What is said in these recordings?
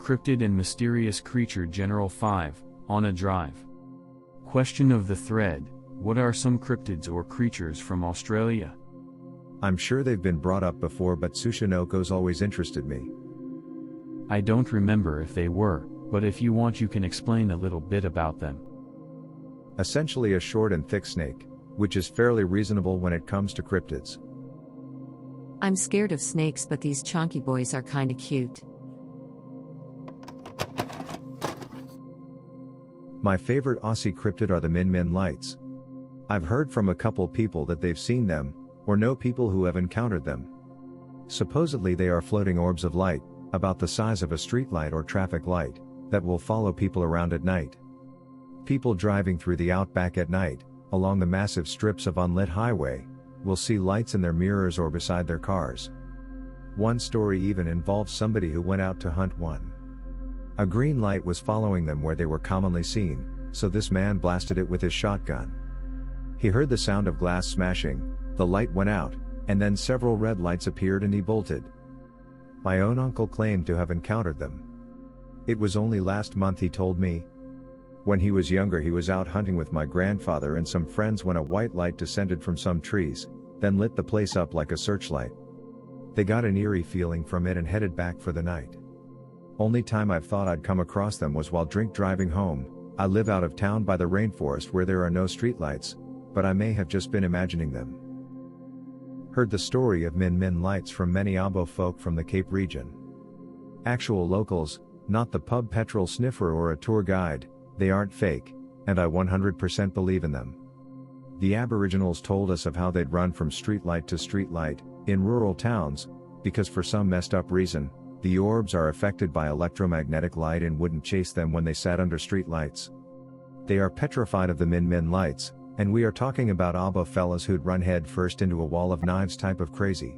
Cryptid and Mysterious Creature General 5, on a drive. Question of the thread: what are some cryptids or creatures from Australia? I'm sure they've been brought up before, but Tsuchinoko's always interested me. I don't remember if they were, but if you want you can explain a little bit about them. Essentially a short and thick snake, which is fairly reasonable when it comes to cryptids. I'm scared of snakes, but these chonky boys are kinda cute. My favorite Aussie cryptid are the Min Min lights. I've heard from a couple people that they've seen them, or know people who have encountered them. Supposedly they are floating orbs of light, about the size of a street light or traffic light, that will follow people around at night. People driving through the outback at night, along the massive strips of unlit highway, will see lights in their mirrors or beside their cars. One story even involves somebody who went out to hunt one. A green light was following them where they were commonly seen, so this man blasted it with his shotgun. He heard the sound of glass smashing, the light went out, and then several red lights appeared and he bolted. My own uncle claimed to have encountered them. It was only last month, he told me. When he was younger he was out hunting with my grandfather and some friends when a white light descended from some trees, then lit the place up like a searchlight. They got an eerie feeling from it and headed back for the night. Only time I've thought I'd come across them was while driving home. I live out of town by the rainforest where there are no streetlights, but I may have just been imagining them. Heard the story of Min Min lights from many Abo folk from the Cape region. Actual locals, not the pub petrol sniffer or a tour guide. They aren't fake, and I 100% believe in them. The Aboriginals told us of how they'd run from streetlight to streetlight, in rural towns, because for some messed up reason, the orbs are affected by electromagnetic light and wouldn't chase them when they sat under streetlights. They are petrified of the Min Min lights, and we are talking about Abo fellas who'd run head first into a wall of knives type of crazy.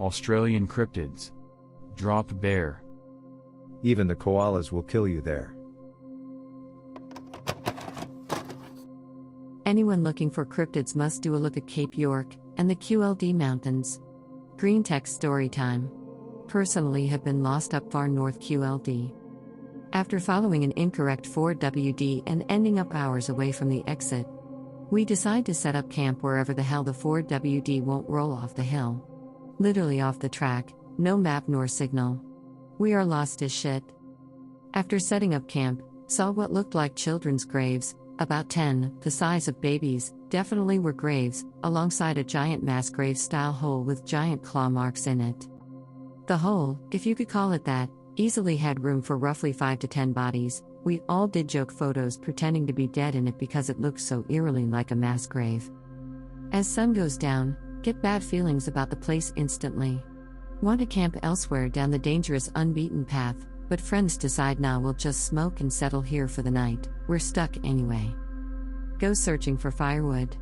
Australian cryptids. Drop bear. Even the koalas will kill you there. Anyone looking for cryptids must do a look at Cape York and the QLD Mountains. Green text story time. Personally have been lost up far north QLD. After following an incorrect 4WD and ending up hours away from the exit, we decide to set up camp wherever the hell the 4WD won't roll off the hill. Literally off the track, no map nor signal. We are lost as shit. After setting up camp, saw what looked like children's graves, about 10, the size of babies, definitely were graves, alongside a giant mass grave style hole with giant claw marks in it. The hole, if you could call it that, easily had room for roughly 5 to 10 bodies. We all did joke photos pretending to be dead in it because it looked so eerily like a mass grave. As sun goes down, get bad feelings about the place instantly. Want to camp elsewhere down the dangerous unbeaten path, but friends decide nah, we'll just smoke and settle here for the night, we're stuck anyway. Go searching for firewood.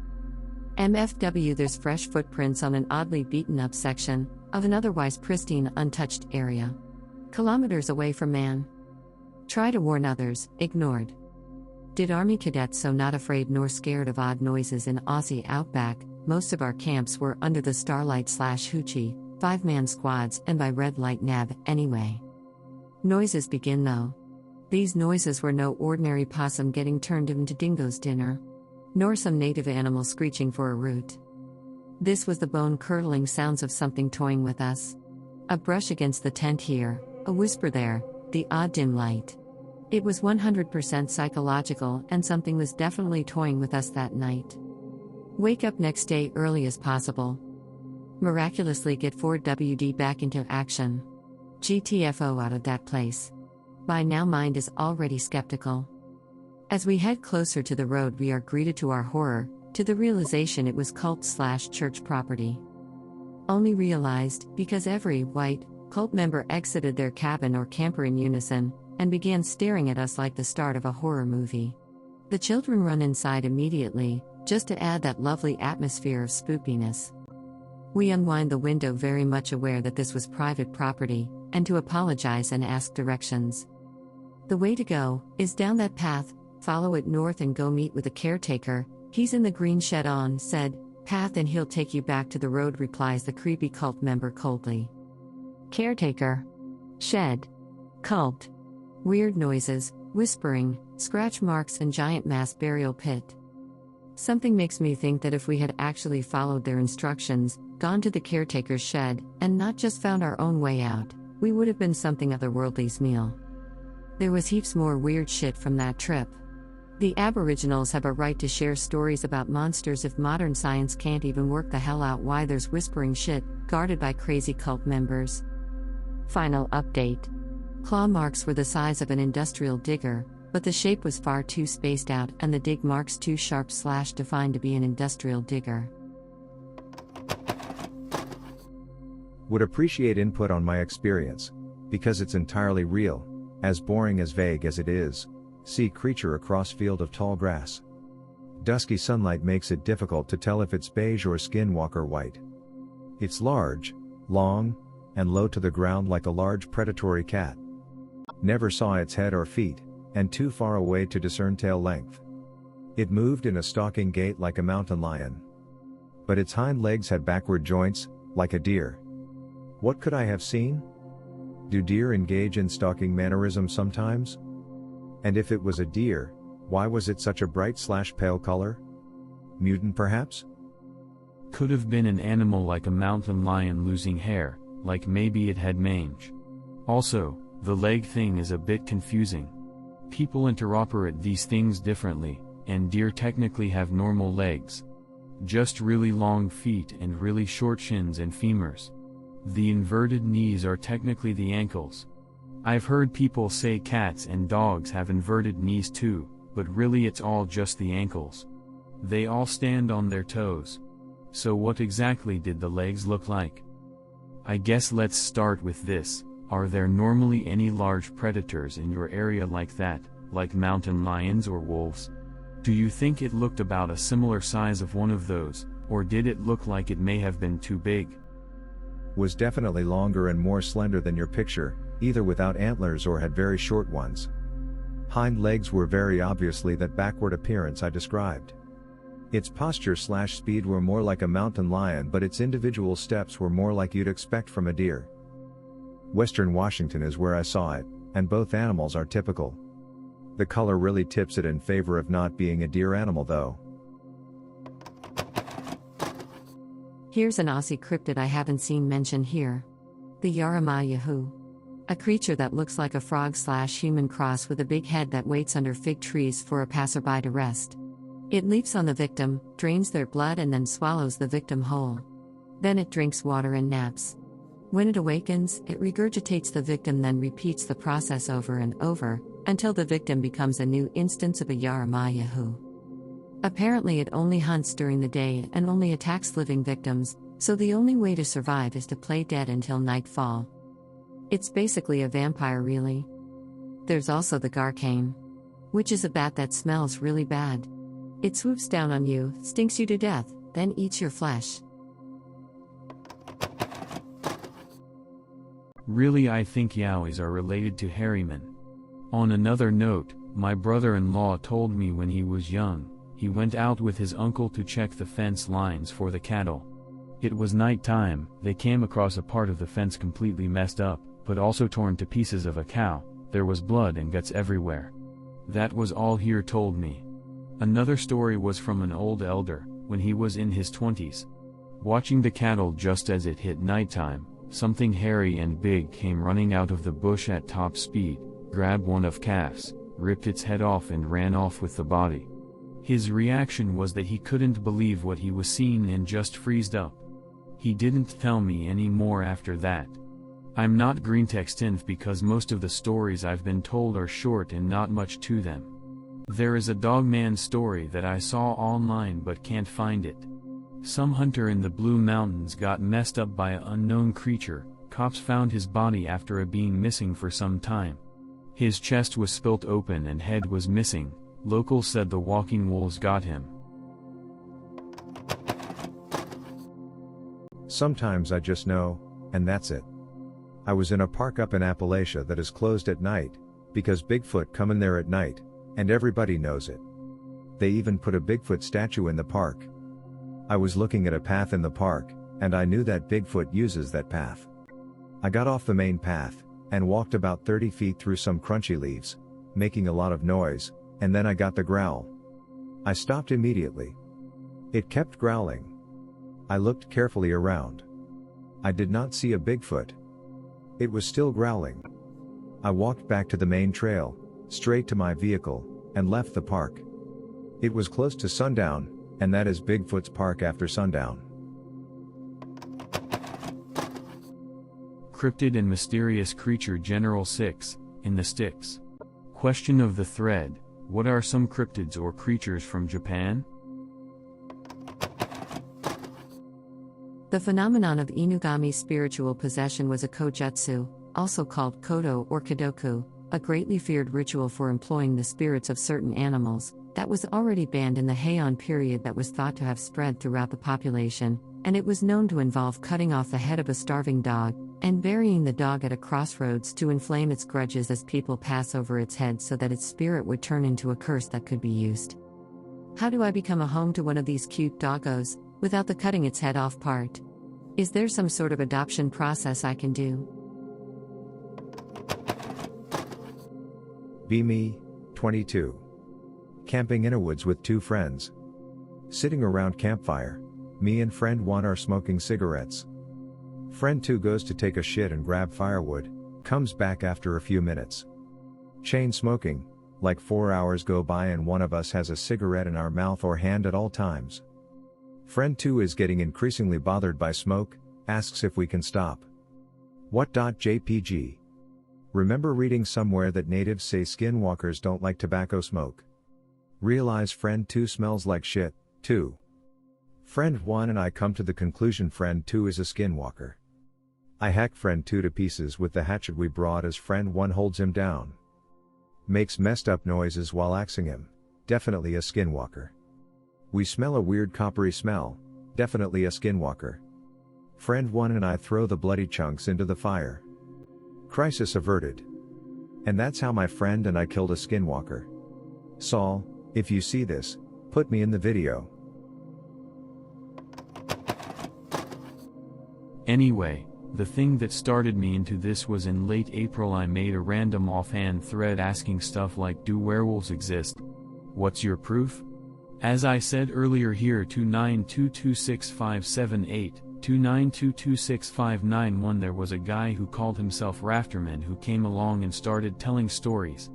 MFW, there's fresh footprints on an oddly beaten up section of an otherwise pristine untouched area. Kilometers away from man. Try to warn others, ignored. Did Army cadets, so not afraid nor scared of odd noises in Aussie outback. Most of our camps were under the starlight/hoochie, 5-man squads, and by red light nab anyway. Noises begin though. These noises were no ordinary possum getting turned into dingo's dinner, nor some native animal screeching for a root. This was the bone-curdling sounds of something toying with us. A brush against the tent here, a whisper there, the odd dim light. It was 100% psychological, and something was definitely toying with us that night. Wake up next day early as possible. Miraculously get 4WD back into action. GTFO out of that place. By now mind is already skeptical. As we head closer to the road we are greeted to our horror, to the realization it was cult/church property. Only realized, because every white cult member exited their cabin or camper in unison, and began staring at us like the start of a horror movie. The children run inside immediately, just to add that lovely atmosphere of spookiness. We unwind the window very much aware that this was private property, and to apologize and ask directions. The way to go is down that path, follow it north and go meet with the caretaker, he's in the green shed on said path and he'll take you back to the road, replies the creepy cult member coldly. Caretaker. Shed. Cult. Weird noises, whispering, scratch marks, and giant mass burial pit. Something makes me think that if we had actually followed their instructions, gone to the caretaker's shed, and not just found our own way out, we would have been something otherworldly's meal. There was heaps more weird shit from that trip. The Aboriginals have a right to share stories about monsters if modern science can't even work the hell out why there's whispering shit, guarded by crazy cult members. Final update. Claw marks were the size of an industrial digger, but the shape was far too spaced out and the dig marks too sharp/defined to be an industrial digger. Would appreciate input on my experience, because it's entirely real, as boring as vague as it is. See creature across field of tall grass. Dusky sunlight makes it difficult to tell if it's beige or skinwalker white. It's large, long, and low to the ground like a large predatory cat. Never saw its head or feet, and too far away to discern tail length. It moved in a stalking gait like a mountain lion. But its hind legs had backward joints, like a deer. What could I have seen? Do deer engage in stalking mannerism sometimes? And if it was a deer, why was it such a bright/pale color? Mutant perhaps? Could have been an animal like a mountain lion losing hair, like maybe it had mange. Also, the leg thing is a bit confusing. People interoperate these things differently, and deer technically have normal legs. Just really long feet and really short shins and femurs. The inverted knees are technically the ankles. I've heard people say cats and dogs have inverted knees too, but really it's all just the ankles. They all stand on their toes. So what exactly did the legs look like? I guess let's start with this. Are there normally any large predators in your area like that, like mountain lions or wolves? Do you think it looked about a similar size of one of those, or did it look like it may have been too big? Was definitely longer and more slender than your picture, either without antlers or had very short ones. Hind legs were very obviously that backward appearance I described. Its posture/speed were more like a mountain lion, but its individual steps were more like you'd expect from a deer. Western Washington is where I saw it, and both animals are typical. The color really tips it in favor of not being a deer animal though. Here's an Aussie cryptid I haven't seen mentioned here. The Yaramayahu. A creature that looks like a frog/human cross with a big head that waits under fig trees for a passerby to rest. It leaps on the victim, drains their blood and then swallows the victim whole. Then it drinks water and naps. When it awakens, it regurgitates the victim, then repeats the process over and over, until the victim becomes a new instance of a Yaramayahu. Apparently it only hunts during the day and only attacks living victims, so the only way to survive is to play dead until nightfall. It's basically a vampire really. There's also the Garcane, which is a bat that smells really bad. It swoops down on you, stinks you to death, then eats your flesh. Really, I think Yowies are related to hairyman. On another note, my brother-in-law told me when he was young, he went out with his uncle to check the fence lines for the cattle. It was night time. They came across a part of the fence completely messed up, but also torn to pieces of a cow. There was blood and guts everywhere. That was all he told me. Another story was from an old elder, when he was in his 20s. Watching the cattle just as it hit nighttime, something hairy and big came running out of the bush at top speed, grabbed one of calves, ripped its head off and ran off with the body. His reaction was that he couldn't believe what he was seeing and just freezed up. He didn't tell me any more after that. I'm not green text inf because most of the stories I've been told are short and not much to them. There is a Dogman story that I saw online but can't find it. Some hunter in the Blue Mountains got messed up by an unknown creature. Cops found his body after it being missing for some time. His chest was split open and head was missing. Locals said the walking wolves got him. Sometimes I just know, and that's it. I was in a park up in Appalachia that is closed at night, because Bigfoot come in there at night, and everybody knows it. They even put a Bigfoot statue in the park. I was looking at a path in the park, and I knew that Bigfoot uses that path. I got off the main path, and walked about 30 feet through some crunchy leaves, making a lot of noise, and then I got the growl. I stopped immediately. It kept growling. I looked carefully around. I did not see a Bigfoot. It was still growling. I walked back to the main trail, straight to my vehicle, and left the park. It was close to sundown, and that is Bigfoot's park after sundown. Cryptid and Mysterious Creature General 6, in the Sticks. Question of the thread: what are some cryptids or creatures from Japan? The phenomenon of Inugami spiritual possession was a kojutsu, also called kodo or kadoku, a greatly feared ritual for employing the spirits of certain animals, that was already banned in the Heian period that was thought to have spread throughout the population, and it was known to involve cutting off the head of a starving dog, and burying the dog at a crossroads to inflame its grudges as people pass over its head so that its spirit would turn into a curse that could be used. How do I become a home to one of these cute doggos, without the cutting its head off part? Is there some sort of adoption process I can do? Be me, 22. Camping in a woods with two friends. Sitting around campfire, me and friend 1 are smoking cigarettes. Friend 2 goes to take a shit and grab firewood, comes back after a few minutes. Chain smoking, like 4 hours go by and one of us has a cigarette in our mouth or hand at all times. Friend 2 is getting increasingly bothered by smoke, asks if we can stop. What.jpg? Remember reading somewhere that natives say skinwalkers don't like tobacco smoke. Realize friend 2 smells like shit, too. Friend 1 and I come to the conclusion friend 2 is a skinwalker. I hack friend 2 to pieces with the hatchet we brought as friend 1 holds him down. Makes messed up noises while axing him, definitely a skinwalker. We smell a weird coppery smell, definitely a skinwalker. Friend 1 and I throw the bloody chunks into the fire. Crisis averted. And that's how my friend and I killed a skinwalker. Saul, if you see this, put me in the video. Anyway, the thing that started me into this was in late April I made a random offhand thread asking stuff like, do werewolves exist? What's your proof? As I said earlier here, 292265578, 292265591, there was a guy who called himself Rafterman who came along and started telling stories.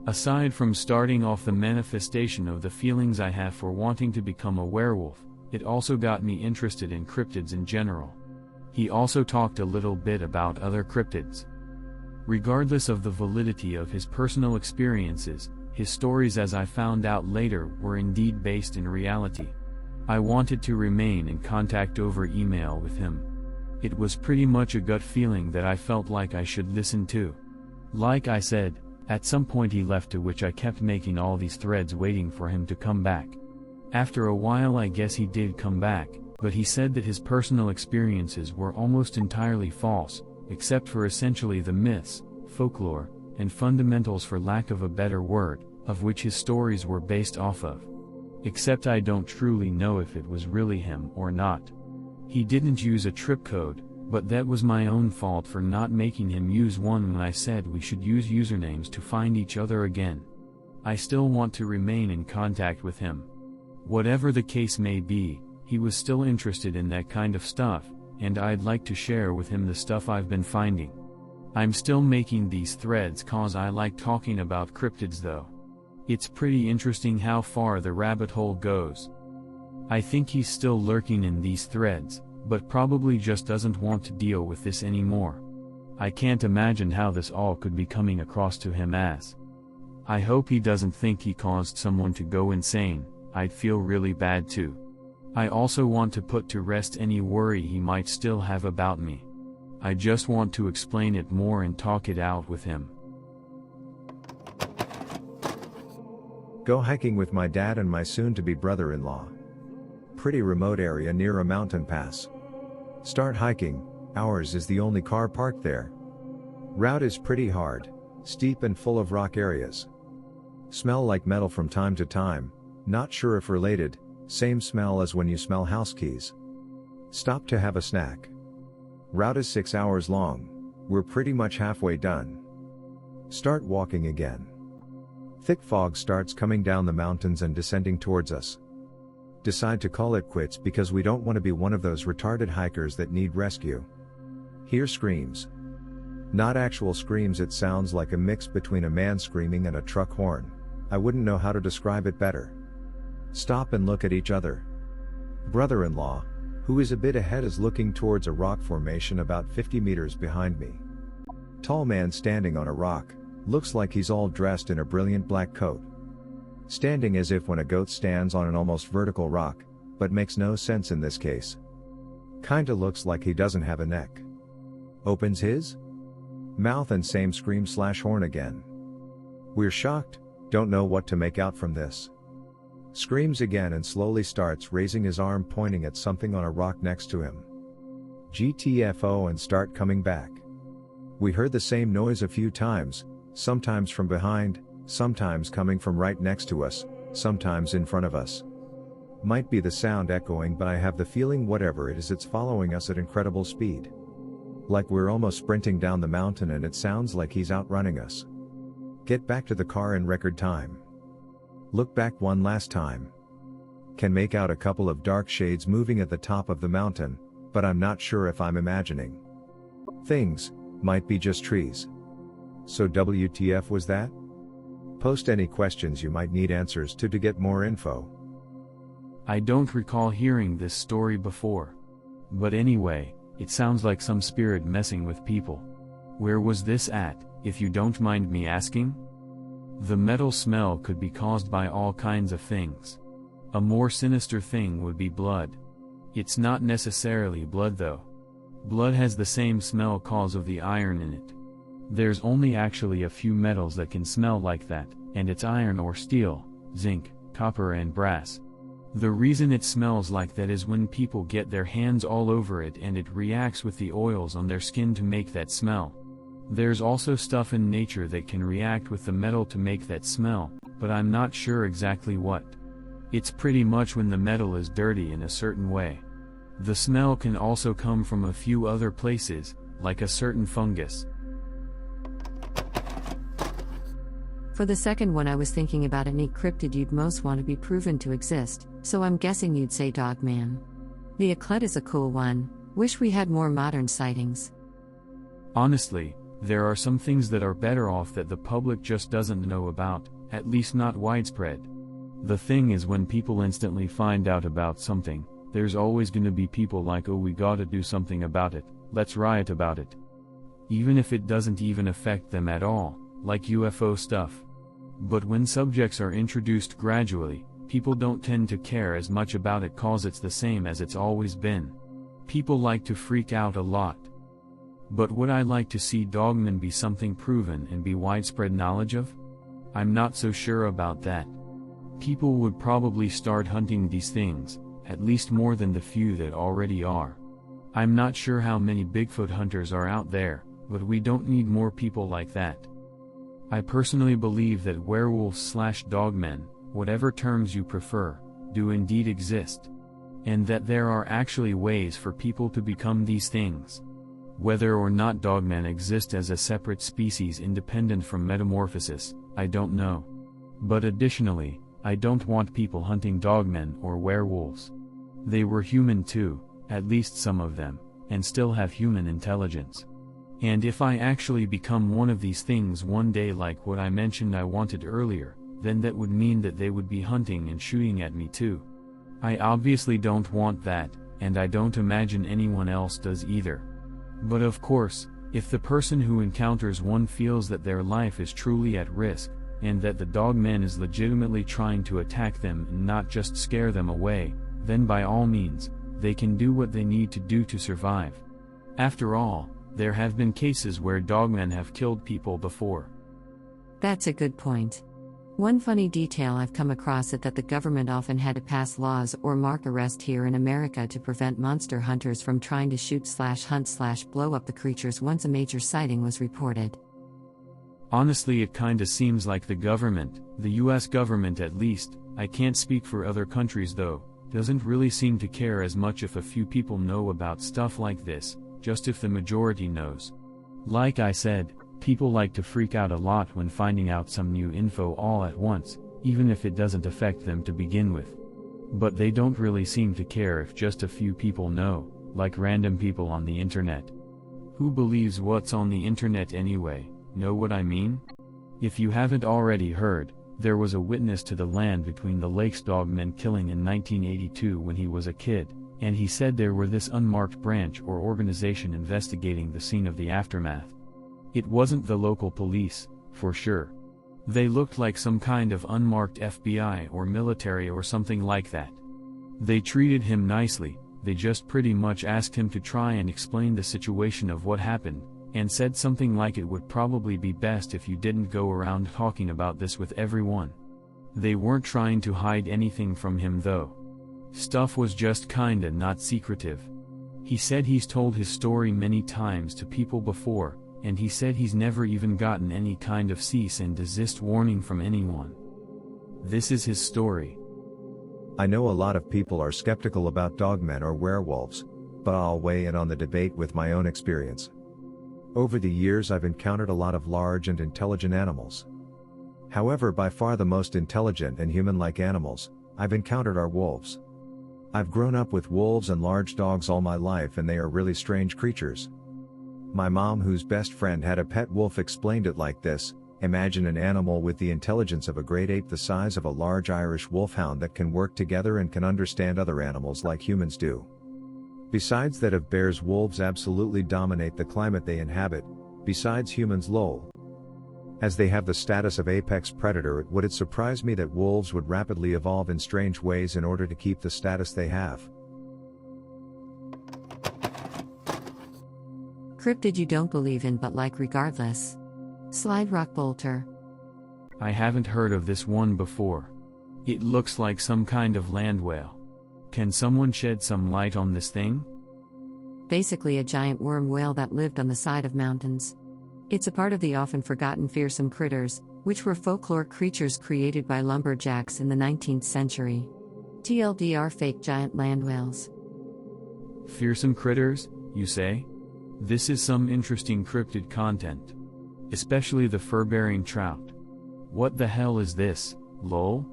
Aside from starting off the manifestation of the feelings I have for wanting to become a werewolf, it also got me interested in cryptids in general. He also talked a little bit about other cryptids. Regardless of the validity of his personal experiences, his stories, as I found out later, were indeed based in reality. I wanted to remain in contact over email with him. It was pretty much a gut feeling that I felt like I should listen to. Like I said, at some point he left, to which I kept making all these threads waiting for him to come back. After a while I guess he did come back, but he said that his personal experiences were almost entirely false, except for essentially the myths, folklore, and fundamentals, for lack of a better word, of which his stories were based off of. Except I don't truly know if it was really him or not. He didn't use a trip code, but that was my own fault for not making him use one when I said we should use usernames to find each other again. I still want to remain in contact with him. Whatever the case may be, he was still interested in that kind of stuff, and I'd like to share with him the stuff I've been finding. I'm still making these threads cause I like talking about cryptids though. It's pretty interesting how far the rabbit hole goes. I think he's still lurking in these threads, but probably just doesn't want to deal with this anymore. I can't imagine how this all could be coming across to him as. I hope he doesn't think he caused someone to go insane. I'd feel really bad too. I also want to put to rest any worry he might still have about me. I just want to explain it more and talk it out with him. Go hiking with my dad and my soon-to-be brother-in-law. Pretty remote area near a mountain pass. Start hiking, ours is the only car parked there. Route is pretty hard, steep and full of rock areas. Smell like metal from time to time, not sure if related, same smell as when you smell house keys. Stop to have a snack. Route is 6 hours long. We're pretty much halfway done. Start walking again. Thick fog starts coming down the mountains and descending towards us. Decide to call it quits because we don't want to be one of those retarded hikers that need rescue. Hear screams. Not actual screams, it sounds like a mix between a man screaming and a truck horn. I wouldn't know how to describe it better. Stop and look at each other. Brother-in-law, who is a bit ahead, is looking towards a rock formation about 50 meters behind me. Tall man standing on a rock, looks like he's all dressed in a brilliant black coat. Standing as if when a goat stands on an almost vertical rock, but makes no sense in this case. Kinda looks like he doesn't have a neck. Opens his mouth and same scream/horn again. We're shocked, don't know what to make out from this. Screams again and slowly starts raising his arm pointing at something on a rock next to him. GTFO and start coming back. We heard the same noise a few times, sometimes from behind, sometimes coming from right next to us, sometimes in front of us. Might be the sound echoing, but I have the feeling whatever it is, it's following us at incredible speed. Like we're almost sprinting down the mountain and it sounds like he's outrunning us. Get back to the car in record time. Look back one last time. Can make out a couple of dark shades moving at the top of the mountain, but I'm not sure if I'm imagining things, might be just trees. So WTF was that? Post any questions you might need answers to get more info. I don't recall hearing this story before. But anyway, it sounds like some spirit messing with people. Where was this at, if you don't mind me asking? The metal smell could be caused by all kinds of things. A more sinister thing would be blood. It's not necessarily blood though. Blood has the same smell cause of the iron in it. There's only actually a few metals that can smell like that, and it's iron or steel, zinc, copper and brass. The reason it smells like that is when people get their hands all over it and it reacts with the oils on their skin to make that smell. There's also stuff in nature that can react with the metal to make that smell, but I'm not sure exactly what. It's pretty much when the metal is dirty in a certain way. The smell can also come from a few other places, like a certain fungus. For the second one, I was thinking about any cryptid you'd most want to be proven to exist, so I'm guessing you'd say Dogman. The Eclet is a cool one, wish we had more modern sightings. Honestly, there are some things that are better off that the public just doesn't know about, at least not widespread. The thing is, when people instantly find out about something, there's always gonna be people like, oh, we gotta do something about it, let's riot about it. Even if it doesn't even affect them at all, like UFO stuff. But when subjects are introduced gradually, people don't tend to care as much about it cause it's the same as it's always been. People like to freak out a lot. But would I like to see Dogman be something proven and be widespread knowledge of? I'm not so sure about that. People would probably start hunting these things, at least more than the few that already are. I'm not sure how many Bigfoot hunters are out there, but we don't need more people like that. I personally believe that werewolves/dogmen, whatever terms you prefer, do indeed exist. And that there are actually ways for people to become these things. Whether or not dogmen exist as a separate species independent from metamorphosis, I don't know. But additionally, I don't want people hunting dogmen or werewolves. They were human too, at least some of them, and still have human intelligence. And if I actually become one of these things one day, like what I mentioned I wanted earlier, then that would mean that they would be hunting and shooting at me too. I obviously don't want that, and I don't imagine anyone else does either. But of course, if the person who encounters one feels that their life is truly at risk, and that the dogman is legitimately trying to attack them and not just scare them away, then by all means, they can do what they need to do to survive. After all, there have been cases where dogmen have killed people before. That's a good point. One funny detail I've come across is that the government often had to pass laws or mark arrest here in America to prevent monster hunters from trying to shoot/hunt/blow up the creatures once a major sighting was reported. Honestly, it kinda seems like the government, the US government at least, I can't speak for other countries though, doesn't really seem to care as much if a few people know about stuff like this, just if the majority knows. Like I said, people like to freak out a lot when finding out some new info all at once, even if it doesn't affect them to begin with. But they don't really seem to care if just a few people know, like random people on the internet. Who believes what's on the internet anyway, know what I mean? If you haven't already heard, there was a witness to the Land Between the Lakes Dogman killing in 1982 when he was a kid, and he said there were this unmarked branch or organization investigating the scene of the aftermath. It wasn't the local police, for sure. They looked like some kind of unmarked FBI or military or something like that. They treated him nicely, they just pretty much asked him to try and explain the situation of what happened, and said something like it would probably be best if you didn't go around talking about this with everyone. They weren't trying to hide anything from him though. Stuff was just kinda not secretive. He said he's told his story many times to people before, and he said he's never even gotten any kind of cease and desist warning from anyone. This is his story. I know a lot of people are skeptical about dogmen or werewolves, but I'll weigh in on the debate with my own experience. Over the years I've encountered a lot of large and intelligent animals. However, by far the most intelligent and human-like animals I've encountered are wolves. I've grown up with wolves and large dogs all my life, and they are really strange creatures. My mom, whose best friend had a pet wolf, explained it like this: imagine an animal with the intelligence of a great ape, the size of a large Irish wolfhound, that can work together and can understand other animals like humans do. Besides that, of bears, wolves absolutely dominate the climate they inhabit, besides humans lol. As they have the status of apex predator, would it surprise me that wolves would rapidly evolve in strange ways in order to keep the status they have? Cryptid you don't believe in but like regardless. Slide Rock Bolter. I haven't heard of this one before. It looks like some kind of land whale. Can someone shed some light on this thing? Basically a giant worm whale that lived on the side of mountains. It's a part of the often forgotten Fearsome Critters, which were folklore creatures created by lumberjacks in the 19th century. TLDR, fake giant land whales. Fearsome Critters, you say? This is some interesting cryptid content. Especially the fur-bearing trout. What the hell is this, lol?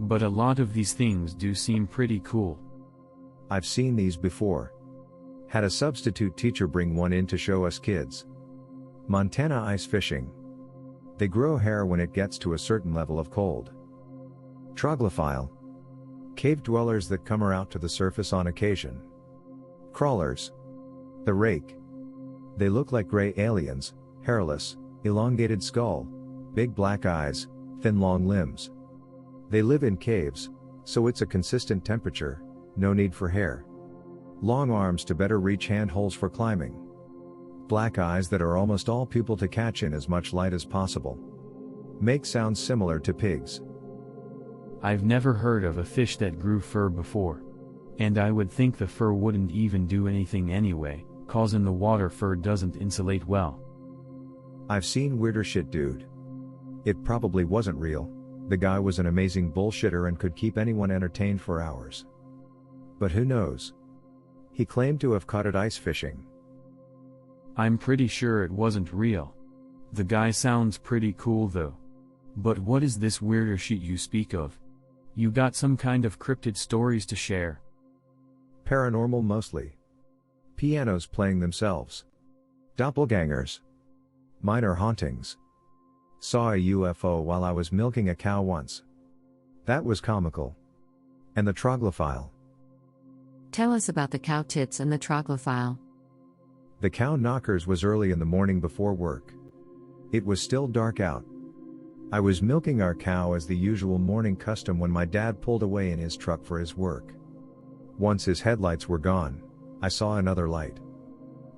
But a lot of these things do seem pretty cool. I've seen these before. Had a substitute teacher bring one in to show us kids. Montana ice fishing. They grow hair when it gets to a certain level of cold. Troglophile. Cave dwellers that come out to the surface on occasion. Crawlers. The rake. They look like gray aliens, hairless, elongated skull, big black eyes, thin long limbs. They live in caves, so it's a consistent temperature, no need for hair. Long arms to better reach handholds for climbing. Black eyes that are almost all pupil to catch in as much light as possible. Make sounds similar to pigs. I've never heard of a fish that grew fur before. And I would think the fur wouldn't even do anything anyway, cause in the water fur doesn't insulate well. I've seen weirder shit, dude. It probably wasn't real. The guy was an amazing bullshitter and could keep anyone entertained for hours. But who knows? He claimed to have caught it ice fishing. I'm pretty sure it wasn't real. The guy sounds pretty cool though. But what is this weirder shit you speak of? You got some kind of cryptid stories to share? Paranormal mostly. Pianos playing themselves. Doppelgangers. Minor hauntings. Saw a UFO while I was milking a cow once. That was comical. And the troglophile. Tell us about the cow tits and the troglophile. The cow knockers was early in the morning before work. It was still dark out. I was milking our cow as the usual morning custom when my dad pulled away in his truck for his work. Once his headlights were gone, I saw another light.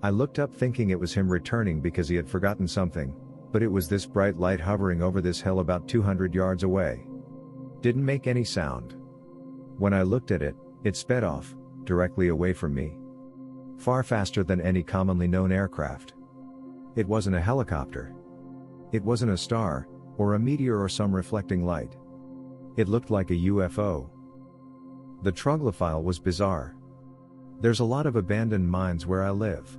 I looked up thinking it was him returning because he had forgotten something, but it was this bright light hovering over this hill about 200 yards away. Didn't make any sound. When I looked at it, it sped off, directly away from me. Far faster than any commonly known aircraft. It wasn't a helicopter. It wasn't a star, or a meteor or some reflecting light. It looked like a UFO. The troglophile was bizarre. There's a lot of abandoned mines where I live.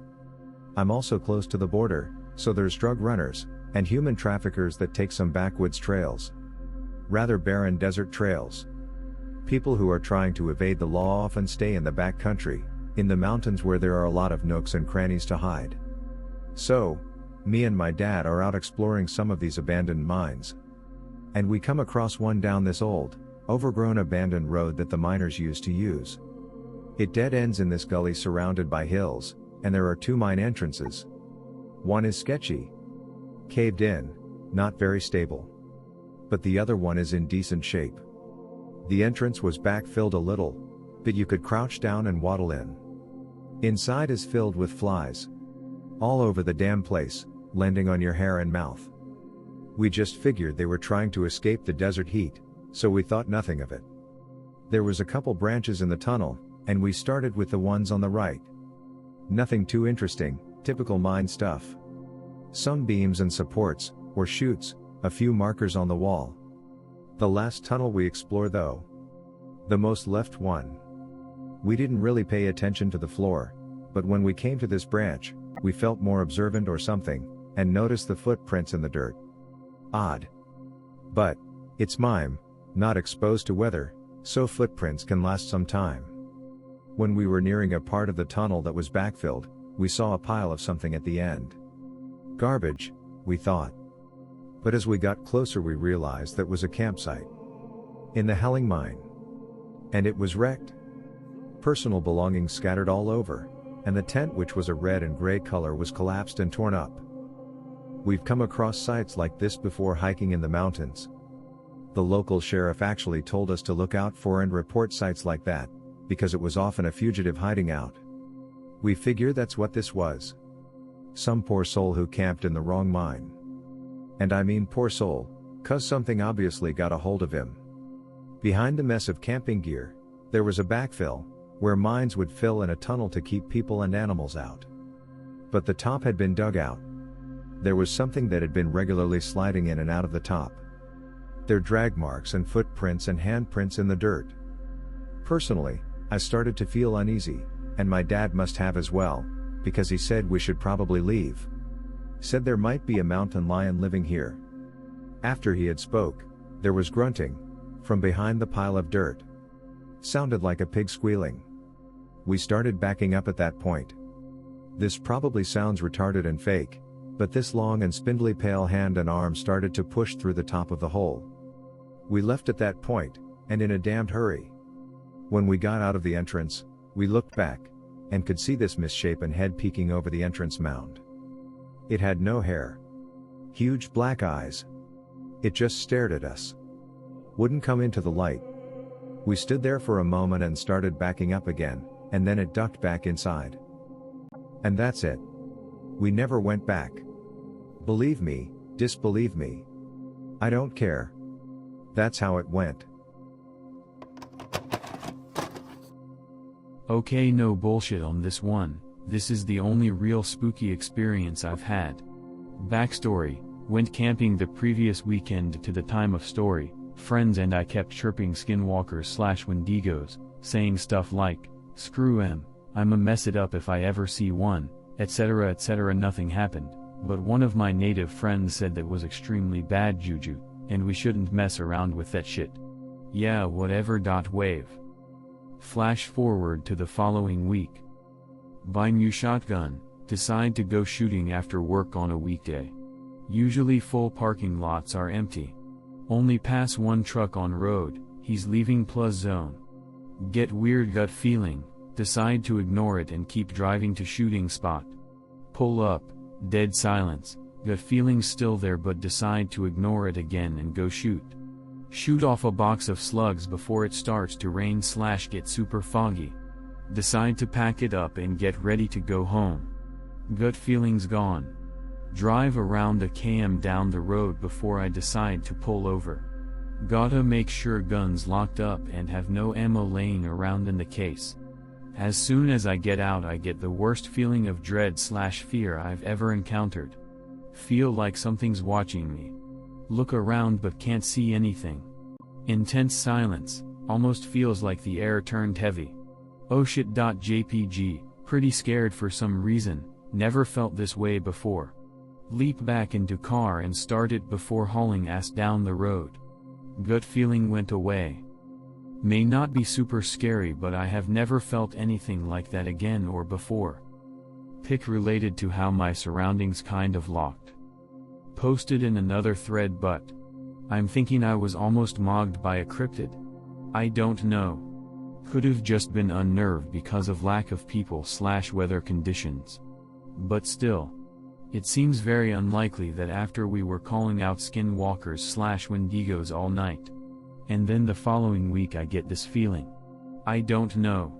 I'm also close to the border, So there's drug runners, and human traffickers that take some backwoods trails. Rather barren desert trails. People who are trying to evade the law often stay in the back country, in the mountains where there are a lot of nooks and crannies to hide. So, me and my dad are out exploring some of these abandoned mines. And we come across one down this old, overgrown abandoned road that the miners used to use. It dead ends in this gully surrounded by hills, and there are two mine entrances. One is sketchy. Caved in, not very stable. But the other one is in decent shape. The entrance was backfilled a little, but you could crouch down and waddle in. Inside is filled with flies. All over the damn place, landing on your hair and mouth. We just figured they were trying to escape the desert heat, so we thought nothing of it. There was a couple branches in the tunnel, and we started with the ones on the right. Nothing too interesting, typical mine stuff. Some beams and supports, or chutes, a few markers on the wall. The last tunnel we explore though. The most left one. We didn't really pay attention to the floor, but when we came to this branch, we felt more observant or something, and noticed the footprints in the dirt. Odd. But, it's mime, not exposed to weather, so footprints can last some time. When we were nearing a part of the tunnel that was backfilled, we saw a pile of something at the end. Garbage, we thought. But as we got closer we realized that was a campsite. In the Helling mine. And it was wrecked. Personal belongings scattered all over, and the tent, which was a red and gray color, was collapsed and torn up. We've come across sites like this before hiking in the mountains. The local sheriff actually told us to look out for and report sites like that, because it was often a fugitive hiding out. We figure that's what this was. Some poor soul who camped in the wrong mine. And I mean poor soul, 'cause something obviously got a hold of him. Behind the mess of camping gear, there was a backfill, where mines would fill in a tunnel to keep people and animals out. But the top had been dug out. There was something that had been regularly sliding in and out of the top. There were drag marks and footprints and handprints in the dirt. Personally, I started to feel uneasy, and my dad must have as well, because he said we should probably leave. Said there might be a mountain lion living here. After he had spoke, there was grunting from behind the pile of dirt. Sounded like a pig squealing. We started backing up at that point. This probably sounds retarded and fake, but this long and spindly pale hand and arm started to push through the top of the hole. We left at that point, and in a damned hurry. When we got out of the entrance, we looked back, and could see this misshapen head peeking over the entrance mound. It had no hair. Huge black eyes. It just stared at us. Wouldn't come into the light. We stood there for a moment and started backing up again, and then it ducked back inside. And that's it. We never went back. Believe me, disbelieve me. I don't care. That's how it went. Okay, no bullshit on this one. This is the only real spooky experience I've had. Backstory: went camping the previous weekend to the time of story. Friends and I kept chirping skinwalkers/wendigos, saying stuff like, "Screw 'em, I'ma mess it up if I ever see one," etc. etc. Nothing happened, but one of my native friends said that was extremely bad juju, and we shouldn't mess around with that shit. Yeah, whatever. Wave. Flash forward to the following week. Buy new shotgun, decide to go shooting after work on a weekday. Usually full parking lots are empty. Only pass one truck on road, he's leaving plus zone. Get weird gut feeling, decide to ignore it and keep driving to shooting spot. Pull up, dead silence, gut feeling's still there but decide to ignore it again and go shoot. Shoot off a box of slugs before it starts to rain/get super foggy. Decide to pack it up and get ready to go home. Gut feeling's gone. Drive around a km down the road before I decide to pull over. Gotta make sure gun's locked up and have no ammo laying around in the case. As soon as I get out I get the worst feeling of dread/fear I've ever encountered. Feel like something's watching me. Look around but can't see anything. Intense silence, almost feels like the air turned heavy. Oh shit. JPG, pretty scared for some reason, never felt this way before. Leap back into car and start it before hauling ass down the road. Gut feeling went away. May not be super scary, but I have never felt anything like that again or before. Pic related to how my surroundings kind of locked. Posted in another thread, but I'm thinking I was almost mogged by a cryptid. I don't know. Could've just been unnerved because of lack of people/weather conditions. But still. It seems very unlikely that after we were calling out skinwalkers/wendigos all night. And then the following week I get this feeling. I don't know.